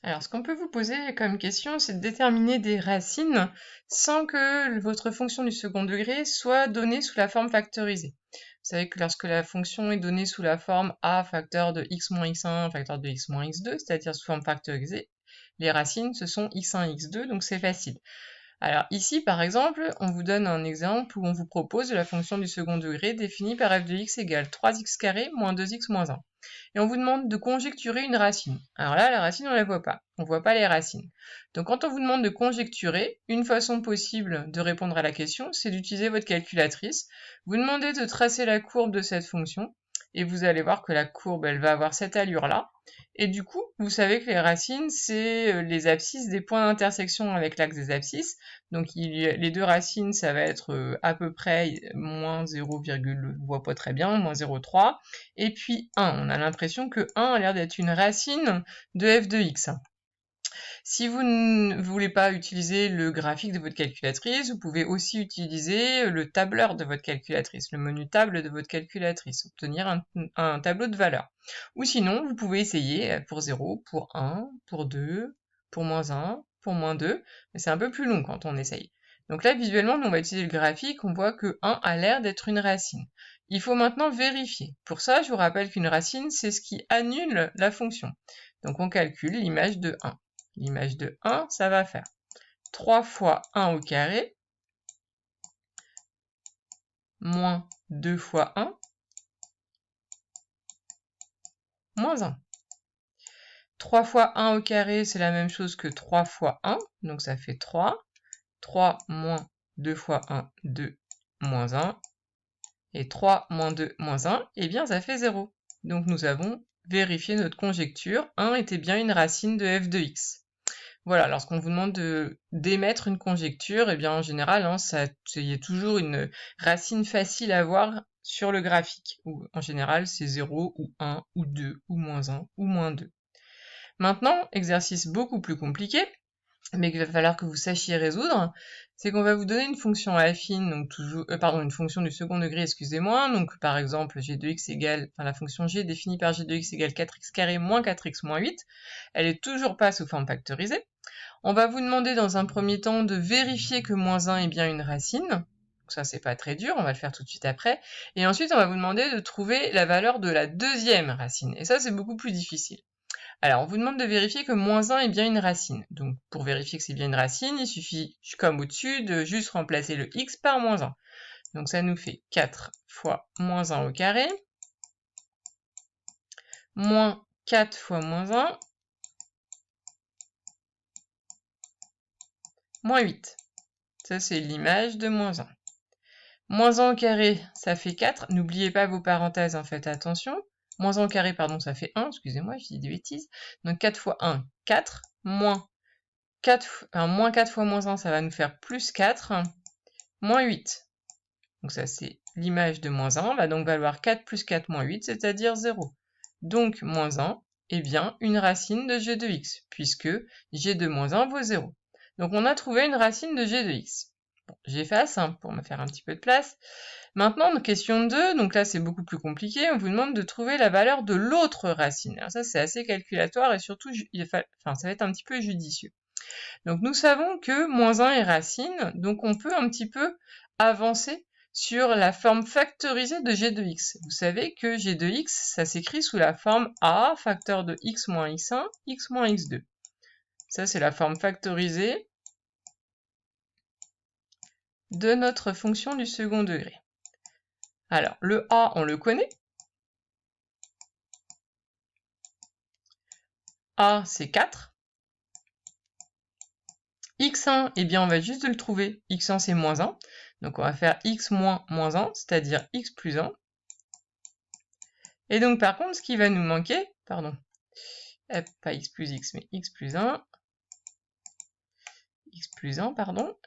Alors, ce qu'on peut vous poser comme question, c'est de déterminer des racines sans que votre fonction du second degré soit donnée sous la forme factorisée. Vous savez que lorsque la fonction est donnée sous la forme a facteur de x moins x1 facteur de x moins x2, c'est-à-dire sous forme factorisée, les racines, ce sont x1 et x2, donc c'est facile. Alors ici, par exemple, on vous donne un exemple où on vous propose la fonction du second degré définie par f de x égale 3x carré moins 2x moins 1. Et on vous demande de conjecturer une racine. Alors là, la racine, on ne la voit pas. On ne voit pas les racines. Donc quand on vous demande de conjecturer, une façon possible de répondre à la question, c'est d'utiliser votre calculatrice. Vous demandez de tracer la courbe de cette fonction, et vous allez voir que la courbe, elle va avoir cette allure-là. Et du coup, vous savez que les racines, c'est les abscisses des points d'intersection avec l'axe des abscisses. Donc les deux racines, ça va être à peu près moins 0, on voit pas très bien, moins 0,3. Et puis 1, on a l'impression que 1 a l'air d'être une racine de f de x. Si vous ne voulez pas utiliser le graphique de votre calculatrice, vous pouvez aussi utiliser le tableur de votre calculatrice, le menu table de votre calculatrice, obtenir un tableau de valeurs. Ou sinon, vous pouvez essayer pour 0, pour 1, pour 2, pour moins 1, pour moins 2, mais c'est un peu plus long quand on essaye. Donc là, visuellement, nous, on va utiliser le graphique, on voit que 1 a l'air d'être une racine. Il faut maintenant vérifier. Pour ça, je vous rappelle qu'une racine, c'est ce qui annule la fonction. Donc on calcule l'image de 1. L'image de 1, ça va faire 3 fois 1 au carré, moins 2 fois 1, moins 1. 3 fois 1 au carré, c'est la même chose que 3 fois 1, donc ça fait 3. 3 moins 2 fois 1, 2, moins 1. Et 3 moins 2 moins 1, eh bien ça fait 0. Donc nous avons vérifié notre conjecture. 1 était bien une racine de f de x. Voilà, lorsqu'on vous demande d'émettre une conjecture, eh bien en général, il y a toujours une racine facile à voir sur le graphique. Ou en général, c'est 0 ou 1 ou 2 ou moins 1 ou moins 2. Maintenant, exercice beaucoup plus compliqué, mais qu'il va falloir que vous sachiez résoudre, c'est qu'on va vous donner une fonction affine, donc toujours, une fonction du second degré, excusez-moi, donc par exemple g de x égale, la fonction g définie par g de x égale 4x carré moins 4x moins 8, elle est toujours pas sous forme factorisée. On va vous demander dans un premier temps de vérifier que moins 1 est bien une racine, donc ça c'est pas très dur, on va le faire tout de suite après, et ensuite on va vous demander de trouver la valeur de la deuxième racine, et ça c'est beaucoup plus difficile. Alors, on vous demande de vérifier que moins 1 est bien une racine. Donc, pour vérifier que c'est bien une racine, il suffit, comme au-dessus, de juste remplacer le x par moins 1. Donc, ça nous fait 4 fois moins 1 au carré, moins 4 fois moins 1, moins 8. Ça, c'est l'image de moins 1. Moins 1 au carré, ça fait 4. N'oubliez pas vos parenthèses, faites attention. Moins 1 au carré, pardon, ça fait 1. Excusez-moi, je dis des bêtises. Donc, 4 fois 1, 4. Moins 4 fois moins 1, ça va nous faire plus 4, moins 8. Donc ça, c'est l'image de moins 1, va donc valoir 4 plus 4 moins 8, c'est-à-dire 0. Donc, moins 1 est bien une racine de g de x, puisque g de moins 1 vaut 0. Donc on a trouvé une racine de g de x. Bon, j'efface pour me faire un petit peu de place. Maintenant, question 2, donc là c'est beaucoup plus compliqué, on vous demande de trouver la valeur de l'autre racine. Alors ça c'est assez calculatoire et surtout, ça va être un petit peu judicieux. Donc nous savons que moins 1 est racine, donc on peut un petit peu avancer sur la forme factorisée de g de x. Vous savez que g de x, ça s'écrit sous la forme a facteur de x moins x1, x moins x2. Ça, c'est la forme factorisée de notre fonction du second degré. Alors, le a, on le connaît. A, c'est 4. x1, eh bien, on va juste le trouver. x1, c'est moins 1. Donc, on va faire x moins moins 1, c'est-à-dire x plus 1. Et donc, par contre, ce qui va nous manquer, pas x plus x, mais x plus 1,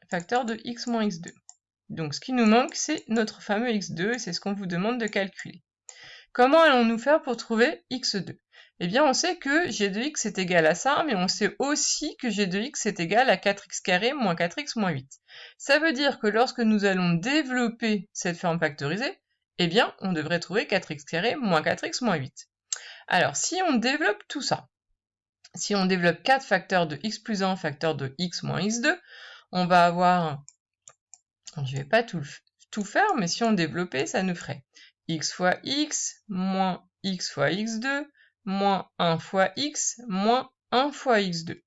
facteur de x moins x2. Donc, ce qui nous manque, c'est notre fameux x2, et c'est ce qu'on vous demande de calculer. Comment allons-nous faire pour trouver x2? Eh bien, on sait que g de x est égal à ça, mais on sait aussi que g de x est égal à 4x carré moins 4x moins 8. Ça veut dire que lorsque nous allons développer cette forme factorisée, eh bien, on devrait trouver 4x carré moins 4x moins 8. Alors, si on développe tout ça, si on développe 4 facteurs de x plus 1 facteur de x moins x2, on va avoir, je ne vais pas tout faire, mais si on développait, ça nous ferait x fois x moins x fois x2 moins 1 fois x moins 1 fois x2.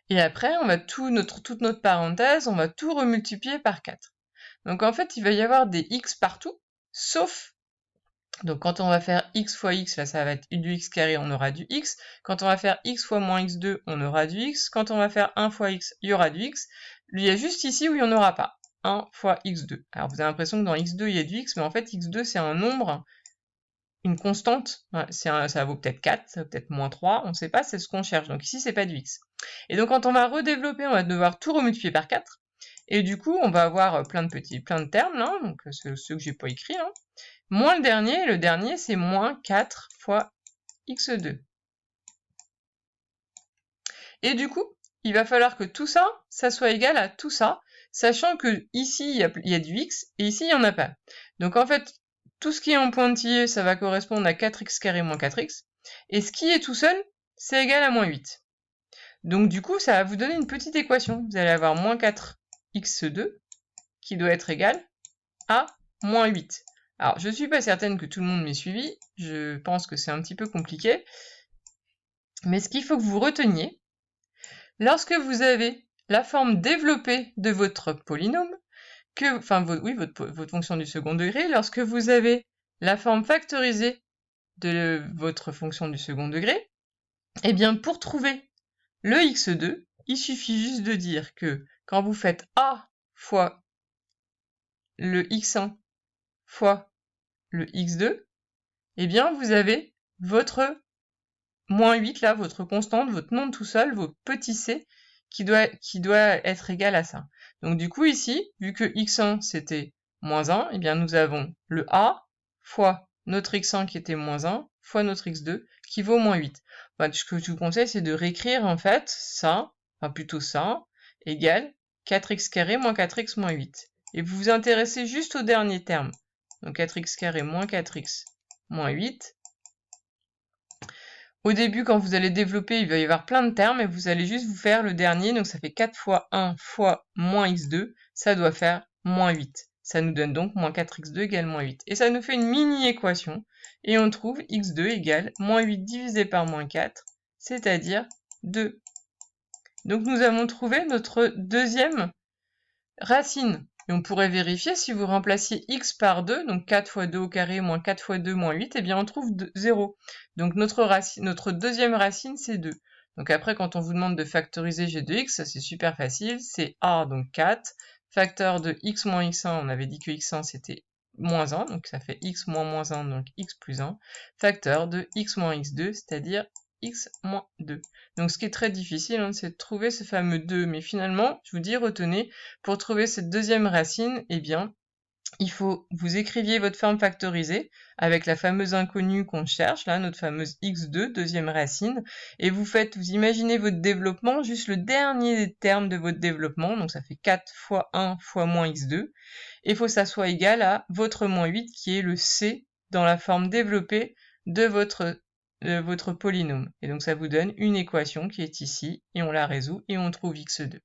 Et après, on va toute notre parenthèse, on va tout remultiplier par 4. Donc en fait, il va y avoir des x partout, sauf, donc quand on va faire x fois x, là ça va être du x carré, on aura du x. Quand on va faire x fois moins x2, on aura du x. Quand on va faire 1 fois x, il y aura du x. Il y a juste ici où il n'y en aura pas, 1 fois x2. Alors vous avez l'impression que dans x2, il y a du x, mais en fait x2 c'est un nombre, une constante, ça vaut peut-être 4, ça vaut peut-être moins 3, on ne sait pas, c'est ce qu'on cherche. Donc ici, c'est pas du x. Et donc quand on va redévelopper, on va devoir tout remultiplier par 4. Et du coup, on va avoir plein de termes, là, donc ceux que j'ai pas écrits, hein. Moins le dernier c'est moins 4 fois x2. Et du coup, il va falloir que tout ça, ça soit égal à tout ça, sachant que ici, il y a du x, et ici, il n'y en a pas. Donc en fait, tout ce qui est en pointillé, ça va correspondre à 4x carré moins 4x, et ce qui est tout seul, c'est égal à moins 8. Donc du coup, ça va vous donner une petite équation. Vous allez avoir moins 4x2, qui doit être égal à moins 8. Alors, je ne suis pas certaine que tout le monde m'ait suivi, je pense que c'est un petit peu compliqué, mais ce qu'il faut que vous reteniez, lorsque vous avez la forme développée de votre polynôme, votre fonction du second degré, lorsque vous avez la forme factorisée de votre fonction du second degré, eh bien pour trouver le x2, il suffit juste de dire que quand vous faites a fois le x1 fois le x2, eh bien vous avez votre moins 8 là, votre constante, votre nombre tout seul, votre petit c, qui doit être égal à ça. Donc du coup ici, vu que x1 c'était moins 1, eh bien nous avons le a fois notre x1 qui était moins 1 fois notre x2 qui vaut moins 8. Enfin, ce que je vous conseille c'est de réécrire en fait ça, enfin plutôt ça, égale 4x carré moins 4x moins 8. Et vous vous intéressez juste au dernier terme. Donc 4x carré moins 4x moins 8. Au début, quand vous allez développer, il va y avoir plein de termes et vous allez juste vous faire le dernier. Donc ça fait 4 fois 1 fois moins x2, ça doit faire moins 8. Ça nous donne donc moins 4x2 égale moins 8. Et ça nous fait une mini-équation. Et on trouve x2 égale moins 8 divisé par moins 4, c'est-à-dire 2. Donc nous avons trouvé notre deuxième racine. Et on pourrait vérifier si vous remplaciez x par 2, donc 4 fois 2 au carré moins 4 fois 2 moins 8, eh bien on trouve 0. Donc notre deuxième racine, c'est 2. Donc après, quand on vous demande de factoriser g de x, ça c'est super facile, c'est a, donc 4, facteur de x moins x1, on avait dit que x1 c'était moins 1, donc ça fait x moins moins 1, donc x plus 1, facteur de x moins x2, c'est-à-dire x moins 2. Donc ce qui est très difficile, hein, c'est de trouver ce fameux 2, mais finalement, je vous dis, retenez, pour trouver cette deuxième racine, eh bien, il faut vous écriviez votre forme factorisée avec la fameuse inconnue qu'on cherche, là, notre fameuse x2, deuxième racine, et vous imaginez votre développement, juste le dernier terme de votre développement, donc ça fait 4 fois 1 fois moins x2, et il faut que ça soit égal à votre moins 8 qui est le c dans la forme développée de votre polynôme. Et donc ça vous donne une équation qui est ici, et on la résout, et on trouve x2.